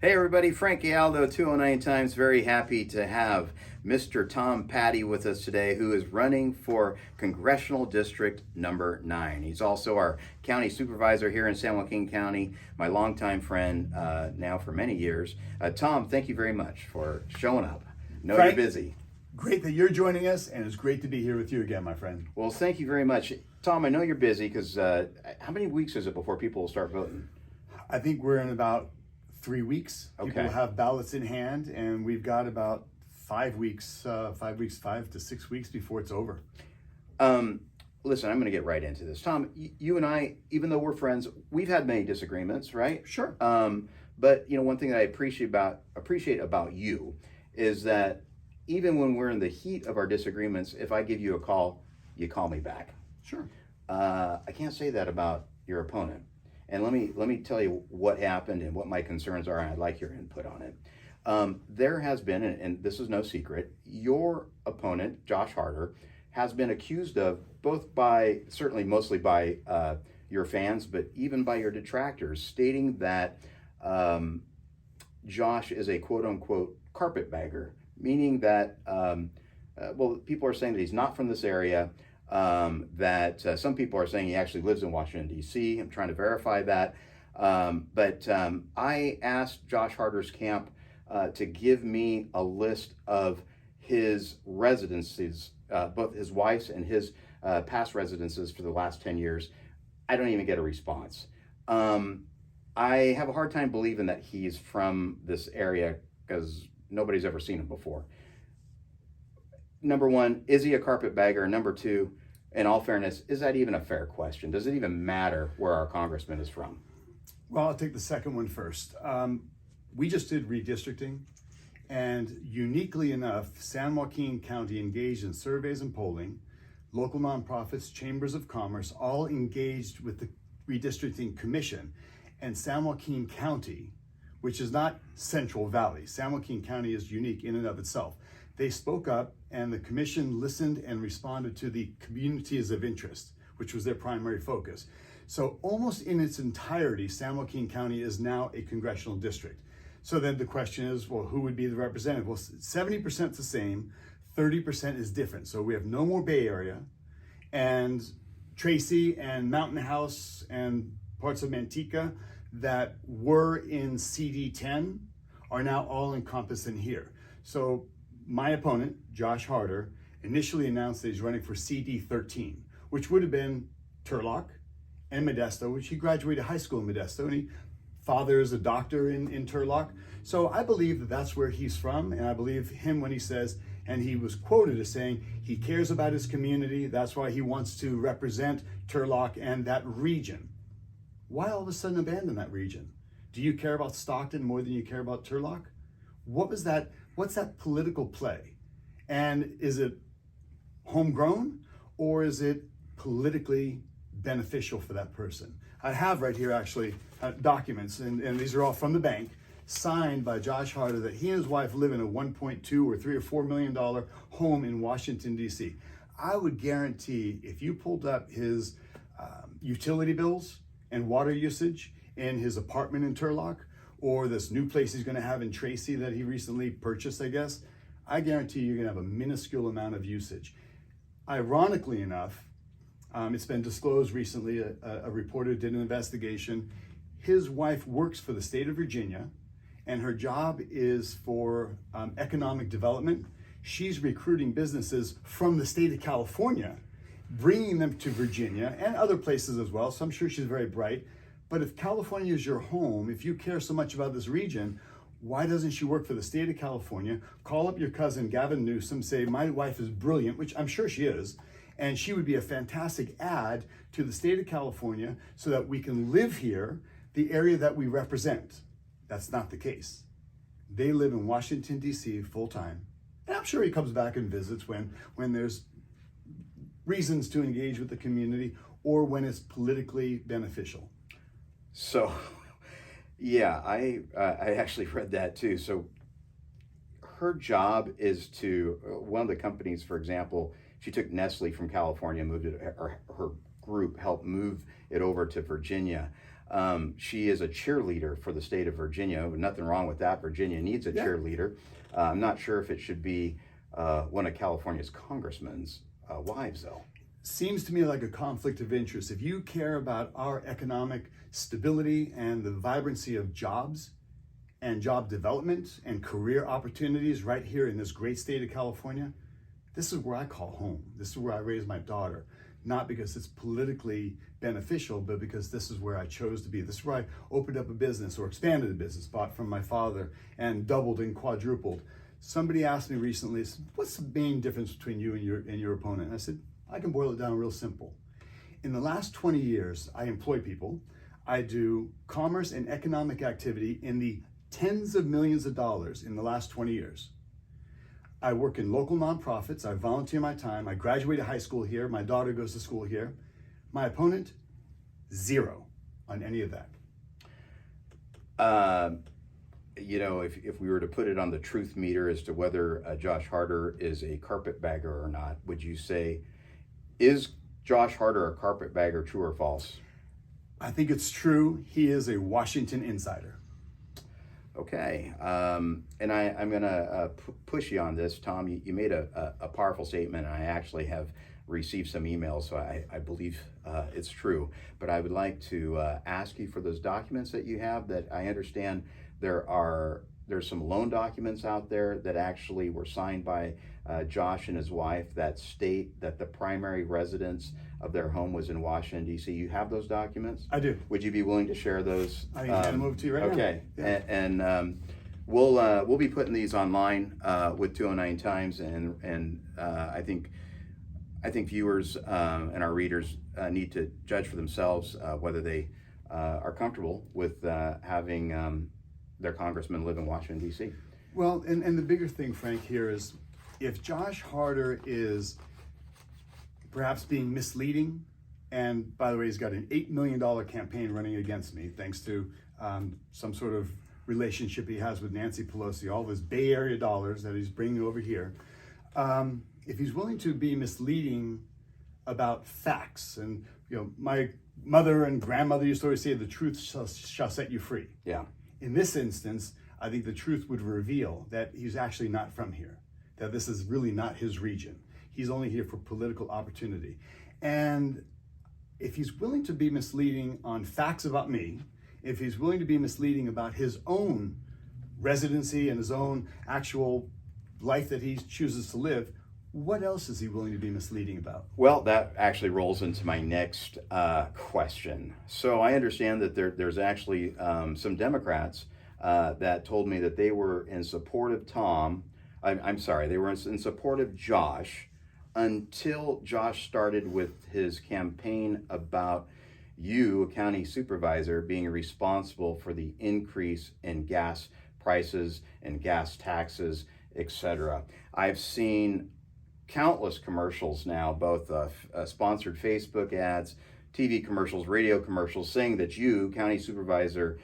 Hey everybody, Frank Gayaldo, 209 Times. Very happy to have Mr. Tom Patti with us today, who is running for Congressional District number 9. He's also our county supervisor here in San Joaquin County, my longtime friend now for many years. Tom, thank you very much for showing up. Know Frank, you're busy. Great that you're joining us, and it's great to be here with you again, my friend. Well, thank you very much. Tom, I know you're busy because how many weeks is it before people will start voting? I think we're in about 3 weeks. Okay. People have ballots in hand, and we've got about 5 weeks, 5 to 6 weeks before it's over. Listen, I'm going to get right into this. Tom, you and I, even though we're friends, we've had many disagreements, right? Sure. But you know, one thing that I appreciate about you is that even when we're in the heat of our disagreements, if I give you a call, you call me back. Sure. I can't say that about your opponent. And let me tell you what happened and what my concerns are, and I'd like your input on it. There has been, and this is no secret, your opponent, Josh Harder, has been accused of, both by, certainly mostly by your fans, but even by your detractors, stating that Josh is a quote-unquote carpetbagger, meaning that, well, people are saying that he's not from this area, that some people are saying he actually lives in Washington, D.C. I'm trying to verify that. But I asked Josh Harder's camp to give me a list of his residences, both his wife's and his past residences for the last 10 years. I don't even get a response. I have a hard time believing that he's from this area because nobody's ever seen him before. Number one, is he a carpetbagger? Number two, in all fairness, is that even a fair question? Does it even matter where our congressman is from? Well, I'll take the second one first. We just did redistricting, and uniquely enough, San Joaquin County engaged in surveys and polling, local nonprofits, chambers of commerce, all engaged with the redistricting commission, and San Joaquin County, which is not Central Valley. San Joaquin County is unique in and of itself. They spoke up, and the commission listened and responded to the communities of interest, which was their primary focus. So almost in its entirety, San Joaquin County is now a congressional district. So then the question is, well, who would be the representative? Well, 70% is the same, 30% is different. So we have no more Bay Area, and Tracy and Mountain House and parts of Manteca that were in CD10 are now all encompassed in here. So my opponent, Josh Harder, initially announced that he's running for CD13, which would have been Turlock and Modesto, which he graduated high school in Modesto, and he father is a doctor in Turlock. So I believe that that's where he's from, and I believe him when he says, and he was quoted as saying, he cares about his community, that's why he wants to represent Turlock and that region. Why all of a sudden abandon that region? Do you care about Stockton more than you care about Turlock? What was that? What's that political play? And is it homegrown, or is it politically beneficial for that person? I have right here actually documents, and these are all from the bank, signed by Josh Harder, that he and his wife live in a 1.2 or 3 or $4 million home in Washington, D.C. I would guarantee if you pulled up his utility bills and water usage in his apartment in Turlock, or this new place he's going to have in Tracy that he recently purchased, I guess, I guarantee you're going to have a minuscule amount of usage. Ironically enough, it's been disclosed recently, a reporter did an investigation. His wife works for the state of Virginia, and her job is for economic development. She's recruiting businesses from the state of California, bringing them to Virginia and other places as well, so I'm sure she's very bright. But if California is your home, if you care so much about this region, why doesn't she work for the state of California? Call up your cousin Gavin Newsom, say, my wife is brilliant, which I'm sure she is, and she would be a fantastic add to the state of California so that we can live here, the area that we represent. That's not the case. They live in Washington, D.C. full time. And I'm sure he comes back and visits when there's reasons to engage with the community or when it's politically beneficial. So, yeah, I actually read that too. So her job is to, one of the companies, for example, she took Nestle from California, moved it, or her group helped move it over to Virginia. She is a cheerleader for the state of Virginia. Nothing wrong with that. Virginia needs a cheerleader. I'm not sure if it should be one of California's congressmen's wives, though. Seems to me like a conflict of interest. If you care about our economic stability and the vibrancy of jobs and job development and career opportunities right here in this great state of California, this is where I call home. This is where I raise my daughter. Not because it's politically beneficial, but because this is where I chose to be. This is where I opened up a business or expanded a business, bought from my father, and doubled and quadrupled. Somebody asked me recently, what's the main difference between you and your opponent? And I said, I can boil it down real simple. In the last 20 years, I employ people. I do commerce and economic activity in the tens of millions of dollars in the last 20 years. I work in local nonprofits. I volunteer my time. I graduated high school here. My daughter goes to school here. My opponent, zero on any of that. You know, if we were to put it on the truth meter as to whether Josh Harder is a carpetbagger or not, would you say, is Josh Harder a carpetbagger, true or false? I think it's true. He is a Washington insider. Okay, and I'm going to push you on this, Tom. You made a powerful statement, and I actually have received some emails, so I believe it's true. But I would like to ask you for those documents that you have. That I understand there's some loan documents out there that actually were signed by Josh and his wife that state that the primary residence of their home was in Washington, D.C. You have those documents? I do. Would you be willing to share those? I can hand them over to you right now. Okay, yeah. And we'll be putting these online with 209 Times, and I think viewers and our readers need to judge for themselves whether they are comfortable with having their congressman live in Washington, D.C. Well, and the bigger thing, Frank, here is if Josh Harder is perhaps being misleading, and by the way, he's got an $8 million campaign running against me, thanks to some sort of relationship he has with Nancy Pelosi, all of his Bay Area dollars that he's bringing over here. If he's willing to be misleading about facts, and you know, my mother and grandmother used to always say, the truth shall set you free. Yeah. In this instance, I think the truth would reveal that he's actually not from here, that this is really not his region. He's only here for political opportunity. And if he's willing to be misleading on facts about me, if he's willing to be misleading about his own residency and his own actual life that he chooses to live, what else is he willing to be misleading about? Well, that actually rolls into my next question. So I understand that there's actually some Democrats that told me that they were in support of Tom. I'm sorry, they were in support of Josh until Josh started with his campaign about you, a county supervisor, being responsible for the increase in gas prices and gas taxes, etc. I've seen countless commercials now, both sponsored Facebook ads, TV commercials, radio commercials, saying that you, County Supervisor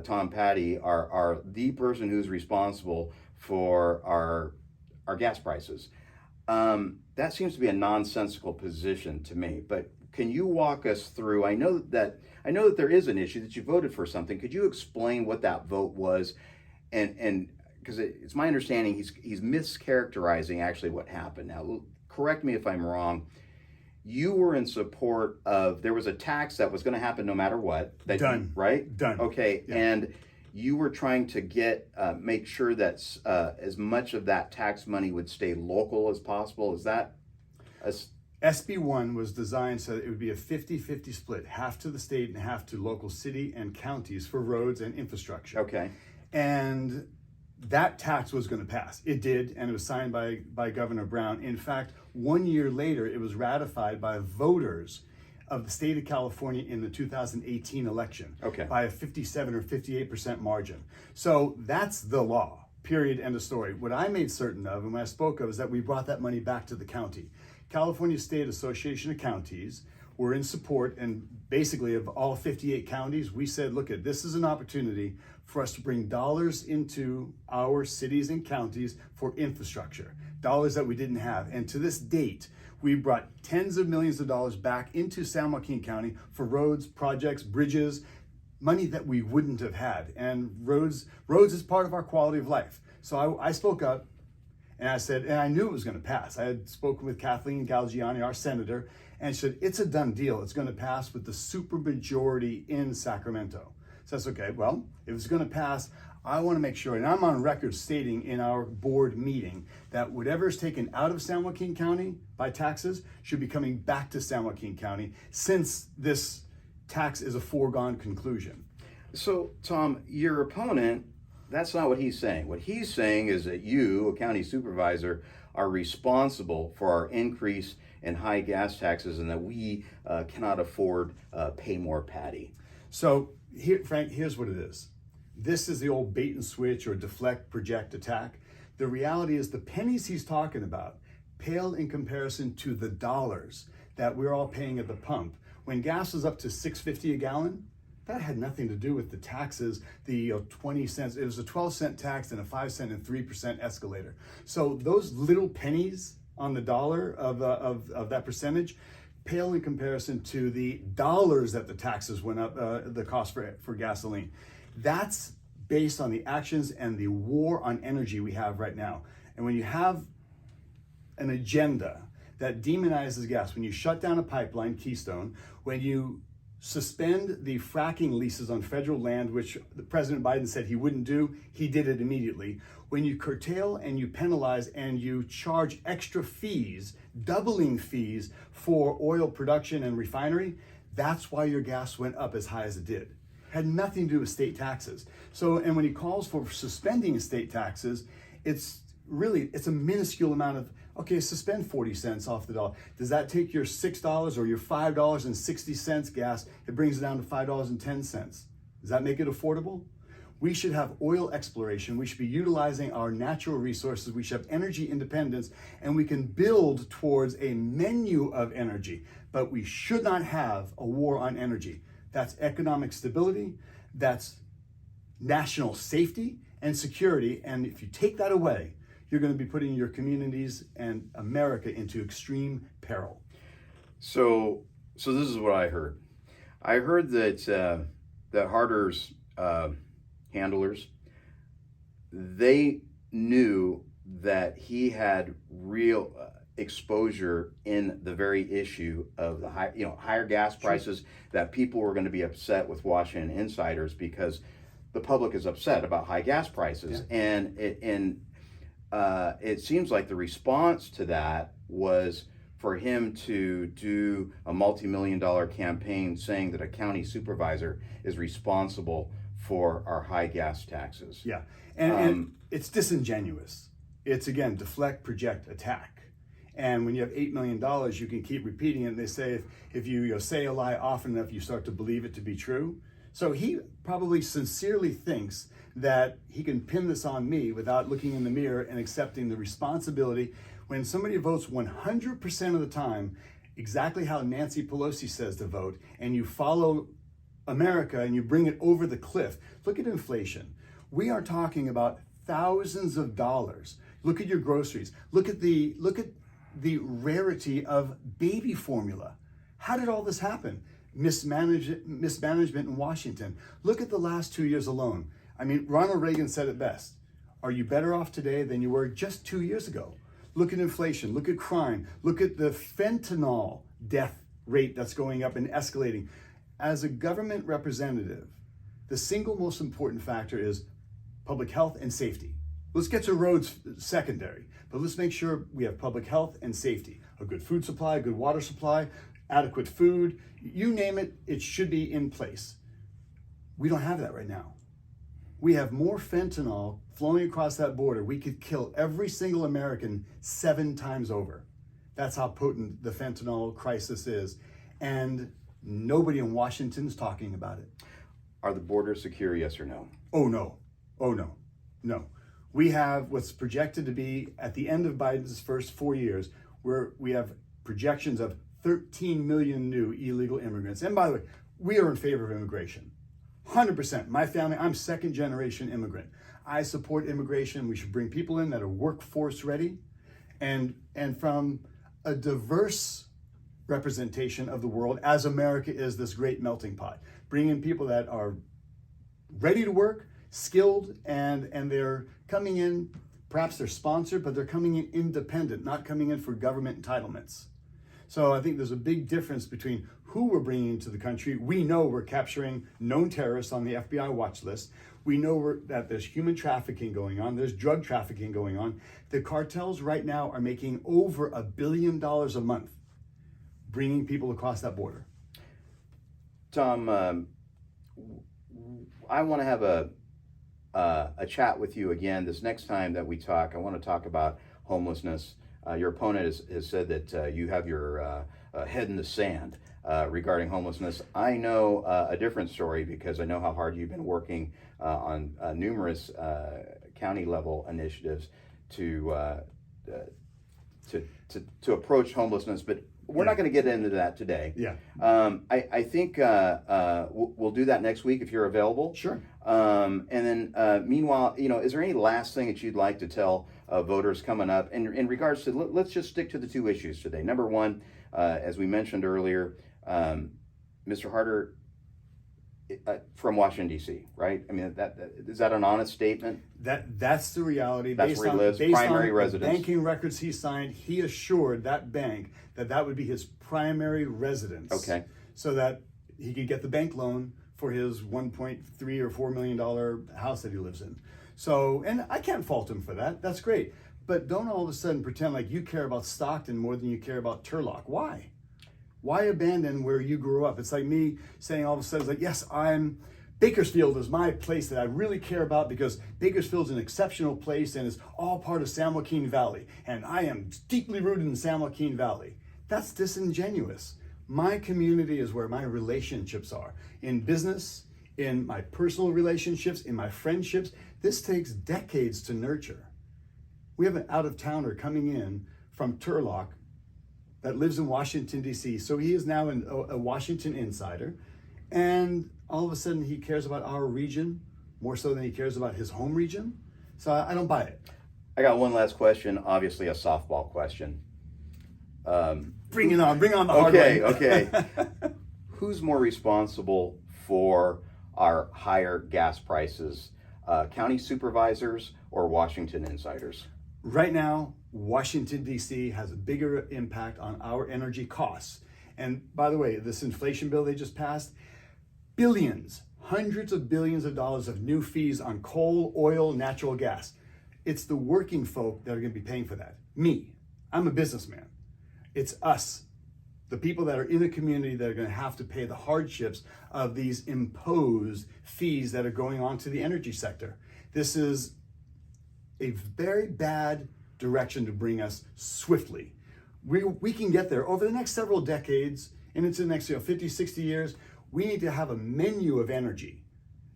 Tom Patti, are the person who's responsible for our gas prices. That seems to be a nonsensical position to me, but can you walk us through? I know that there is an issue that you voted for something. Could you explain what that vote was? And because it's my understanding he's mischaracterizing actually what happened. Now, correct me if I'm wrong. You were in support of, there was a tax that was going to happen no matter what. Done. Right? Done. Okay, yeah. And you were trying to make sure that as much of that tax money would stay local as possible. Is that SB 1 was designed so that it would be a 50-50 split, half to the state and half to local city and counties for roads and infrastructure. Okay. And that tax was going to pass. It did, and it was signed by Governor Brown. In fact, 1 year later, it was ratified by voters of the state of California in the 2018 election by a 57 or 58% margin. So that's the law, period, end of story. What I made certain of, and when I spoke of, is that we brought that money back to the county. California State Association of Counties were in support, and basically of all 58 counties, we said, look, this is an opportunity for us to bring dollars into our cities and counties for infrastructure, dollars that we didn't have. And to this date, we brought tens of millions of dollars back into San Joaquin County for roads, projects, bridges, money that we wouldn't have had. And roads is part of our quality of life. So I spoke up and I said, and I knew it was going to pass. I had spoken with Kathleen Galgiani, our senator, and she said, it's a done deal. It's going to pass with the supermajority in Sacramento. So that's okay. Well, if it's going to pass, I want to make sure, and I'm on record stating in our board meeting that whatever is taken out of San Joaquin County by taxes should be coming back to San Joaquin County, since this tax is a foregone conclusion. So, Tom, your opponent, that's not what he's saying. What he's saying is that you, a county supervisor, are responsible for our increase in high gas taxes, and that we cannot afford pay more Patti. So, Frank, here's what it is. This is the old bait and switch or deflect, project, attack. The reality is the pennies he's talking about pale in comparison to the dollars that we're all paying at the pump. When gas was up to $6.50 a gallon, that had nothing to do with the taxes, the 20 cents. It was a 12-cent tax and a 5-cent and 3% escalator. So those little pennies on the dollar of that percentage pale in comparison to the dollars that the taxes went up, the cost for gasoline. That's based on the actions and the war on energy we have right now. And when you have an agenda that demonizes gas, when you shut down a pipeline, Keystone, when you suspend the fracking leases on federal land, which President Biden said he wouldn't do, he did it immediately. When you curtail and you penalize and you charge extra fees, doubling fees for oil production and refinery, that's why your gas went up as high as it did. Had nothing to do with state taxes. So, and when he calls for suspending state taxes, it's a minuscule amount of, okay, suspend 40 cents off the dollar. Does that take your $6 or your $5.60 gas? It brings it down to $5.10. Does that make it affordable? We should have oil exploration. We should be utilizing our natural resources. We should have energy independence, and we can build towards a menu of energy, but we should not have a war on energy. That's economic stability, that's national safety and security. And if you take that away, you're going to be putting your communities and America into extreme peril. So this is what I heard. I heard that that Harder's handlers, they knew that he had real exposure in the very issue of the higher gas prices, that people were going to be upset with Washington insiders because the public is upset about high gas prices. Yeah. And it seems like the response to that was for him to do a multi-million-dollar campaign saying that a county supervisor is responsible for our high gas taxes. Yeah, and it's disingenuous. It's, again, deflect, project, attack. And when you have $8 million, you can keep repeating it. And they say if you say a lie often enough, you start to believe it to be true. So he probably sincerely thinks that he can pin this on me without looking in the mirror and accepting the responsibility. When somebody votes 100% of the time exactly how Nancy Pelosi says to vote, and you follow America and you bring it over the cliff, look at inflation. We are talking about thousands of dollars. Look at your groceries. Look at the rarity of baby formula. How did all this happen? Mismanagement in Washington. Look at the last 2 years alone. I mean, Ronald Reagan said it best. Are you better off today than you were just 2 years ago? Look at inflation. Look at crime. Look at the fentanyl death rate that's going up and escalating. As a government representative, the single most important factor is public health and safety. Let's get to roads secondary, but let's make sure we have public health and safety, a good food supply, a good water supply, adequate food, you name it, it should be in place. We don't have that right now. We have more fentanyl flowing across that border. We could kill every single American 7 times over. That's how potent the fentanyl crisis is. And nobody in Washington is talking about it. Are the borders secure, yes or no? Oh, no. Oh, no. No. We have what's projected to be, at the end of Biden's first 4 years, we have projections of 13 million new illegal immigrants. And by the way, we are in favor of immigration. 100%. My family, I'm second generation immigrant. I support immigration. We should bring people in that are workforce ready and from a diverse representation of the world, as America is this great melting pot. Bring in people that are ready to work, skilled, and they're coming in, perhaps they're sponsored, but they're coming in independent, not coming in for government entitlements. So I think there's a big difference between who we're bringing into the country. We know we're capturing known terrorists on the FBI watch list. We know that there's human trafficking going on. There's drug trafficking going on. The cartels right now are making over $1 billion a month bringing people across that border. Tom, I want to have a chat with you again this next time that we talk. I want to talk about homelessness. Your opponent has said that you have your head in the sand regarding homelessness. I know a different story because I know how hard you've been working on numerous county level initiatives to approach homelessness, but we're not going to get into that today. Yeah. I think we'll do that next week if you're available. Sure. And then meanwhile, is there any last thing that you'd like to tell voters coming up in regards to, let's just stick to the two issues today. Number one, as we mentioned earlier, Mr. Harder from Washington, D.C., right? I mean, is that an honest statement? That's the reality. That's where he lives, primary residence. The banking records he signed, he assured that bank that would be his primary residence. Okay. So that he could get the bank loan for his $1.3 or $4 million house that he lives in. So, and I can't fault him for that. That's great. But don't all of a sudden pretend like you care about Stockton more than you care about Turlock. Why? Why abandon where you grew up? It's like me saying all of a sudden, like, yes, Bakersfield is my place that I really care about because Bakersfield's an exceptional place and it's all part of San Joaquin Valley. And I am deeply rooted in San Joaquin Valley. That's disingenuous. My community is where my relationships are. In business, in my personal relationships, in my friendships. This takes decades to nurture. We have an out-of-towner coming in from Turlock that lives in Washington, D.C. So he is now a Washington insider. And all of a sudden he cares about our region more so than he cares about his home region. So I don't buy it. I got one last question, obviously a softball question. Bring it on, bring on the hard one. Okay. Who's more responsible for our higher gas prices, county supervisors or Washington insiders? Right now, Washington, D.C. has a bigger impact on our energy costs. And by the way, this inflation bill they just passed, billions, hundreds of billions of dollars of new fees on coal, oil, natural gas. It's the working folk that are going to be paying for that. Me, I'm a businessman. It's us, the people that are in the community that are going to have to pay the hardships of these imposed fees that are going on to the energy sector. This is a very bad direction to bring us swiftly. We can get there over the next several decades, and into the next 50, 60 years. We need to have a menu of energy,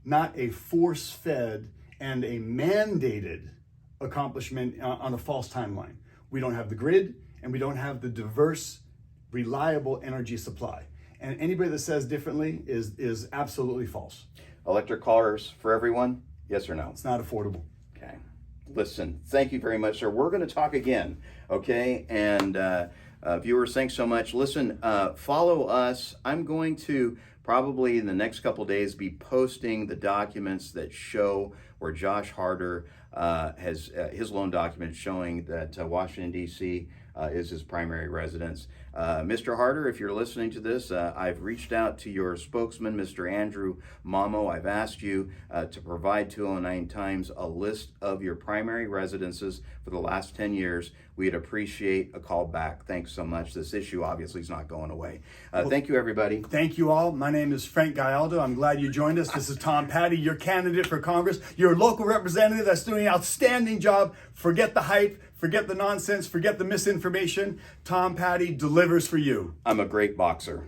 not a force-fed and a mandated accomplishment on a false timeline. We don't have the grid, and we don't have the diverse, reliable energy supply. And anybody that says differently is absolutely false. Electric cars for everyone? Yes or no? It's not affordable. Okay. Listen, thank you very much, sir. We're going to talk again, okay? And viewers, thanks so much. Listen, follow us. I'm going to probably in the next couple of days be posting the documents that show where Josh Harder has his loan documents showing that Washington, D.C. Is his primary residence. Mr. Harder, if you're listening to this, I've reached out to your spokesman, Mr. Andrew Mamo. I've asked you to provide 209 Times a list of your primary residences for the last 10 years. We'd appreciate a call back. Thanks so much. This issue obviously is not going away. Thank you, everybody. Thank you all. My name is Frank Gayaldo. I'm glad you joined us. This is Tom Patti, your candidate for Congress, your local representative that's doing an outstanding job. Forget the hype. Forget the nonsense, forget the misinformation. Tom Patti delivers for you. I'm a great boxer.